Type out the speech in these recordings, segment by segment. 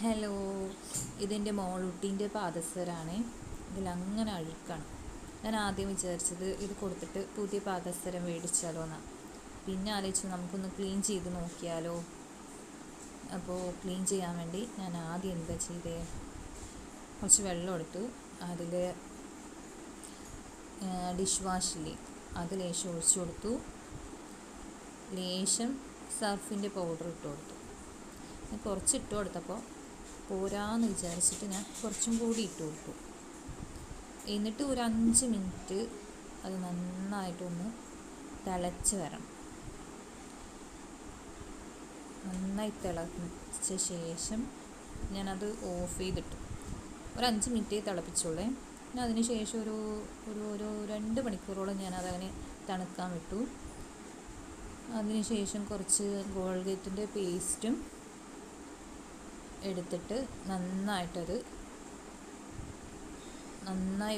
Hello, ഇതെൻ്റെ മോളൂട്ടീൻ്റെ പാദസരമാണ്. ഇതിലങ്ങനെ അഴുക്കാണ്. ഞാൻ ആദ്യം വിചാരിച്ചത് ഇത് കൊടുത്തിട്ട് പുതിയ പാദസരം മേടിച്ചാലോ എന്നാണ്. പിന്നെ ആലോചിച്ച് നമുക്കൊന്ന് ക്ലീൻ ചെയ്ത് നോക്കിയാലോ. അപ്പോൾ ക്ലീൻ ചെയ്യാൻ വേണ്ടി ഞാൻ ആദ്യം എന്താ ചെയ്തേ, കുറച്ച് വെള്ളം എടുത്തു. അതിൽ ഡിഷ് വാഷില്ലേ അത് ലേശം ഒഴിച്ചു കൊടുത്തു. ലേശം സർഫിൻ്റെ പൗഡർ ഇട്ട് കൊടുത്തു. ഞാൻ കുറച്ച് ഇട്ട് കൊടുത്തപ്പോൾ പോരാന്ന് വിചാരിച്ചിട്ട് ഞാൻ കുറച്ചും കൂടി ഇട്ട് കൊടുത്തു. എന്നിട്ട് ഒരു 5 മിനിറ്റ് അത് നന്നായിട്ടൊന്ന് തിളച്ച് വരണം. നന്നായി തിളച്ച ശേഷം ഞാനത് ഓഫ് ചെയ്തിട്ടു. ഒരു 5 മിനിറ്റേ തിളപ്പിച്ചുള്ളേ. പിന്നെ അതിന് ശേഷം ഒരു ഒരു ഒരു 2 മണിക്കൂറോളം ഞാനതങ്ങനെ തണുക്കാൻ വിട്ടു. അതിന് ശേഷം കുറച്ച് കോൾഗേറ്റിൻ്റെ പേസ്റ്റും എടുത്തിട്ട് നന്നായി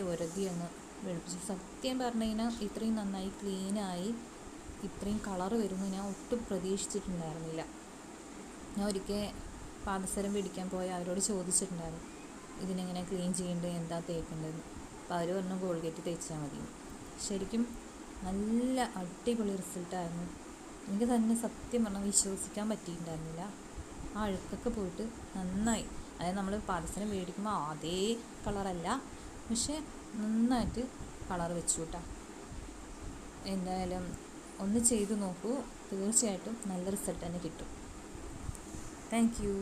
ഉരതി അങ്ങ് വെളുപ്പിച്ചു. സത്യം പറഞ്ഞു കഴിഞ്ഞാൽ ഇത്രയും നന്നായി ക്ലീനായി ഇത്രയും കളറ് വരുമെന്ന് ഞാൻ ഒട്ടും പ്രതീക്ഷിച്ചിട്ടുണ്ടായിരുന്നില്ല. ഞാൻ ഒരിക്കൽ പാദസരം പിടിക്കാൻ പോയ അവരോട് ചോദിച്ചിട്ടുണ്ടായിരുന്നു ഇതിനെങ്ങനെ ക്ലീൻ ചെയ്യേണ്ടത്, എന്താ തേക്കേണ്ടതെന്ന്. അപ്പോൾ അവർ പറഞ്ഞു കോൾഗേറ്റ് തേച്ചാൽ മതി. ശരിക്കും നല്ല അടിപൊളി റിസൾട്ടായിരുന്നു. എനിക്ക് തന്നെ സത്യം പറഞ്ഞാൽ വിശ്വസിക്കാൻ പറ്റിയിട്ടുണ്ടായിരുന്നില്ല. ആ അഴുക്കൊക്കെ പോയിട്ട് നന്നായി. അതായത് നമ്മൾ പാദസരം മേടിക്കുമ്പോൾ അതേ കളറല്ല, പക്ഷേ നന്നായിട്ട് കളർ വെച്ചു കേട്ടോ. എന്തായാലും ഒന്ന് ചെയ്ത് നോക്കൂ, തീർച്ചയായിട്ടും നല്ല റിസൾട്ട് തന്നെ കിട്ടും. Thank you.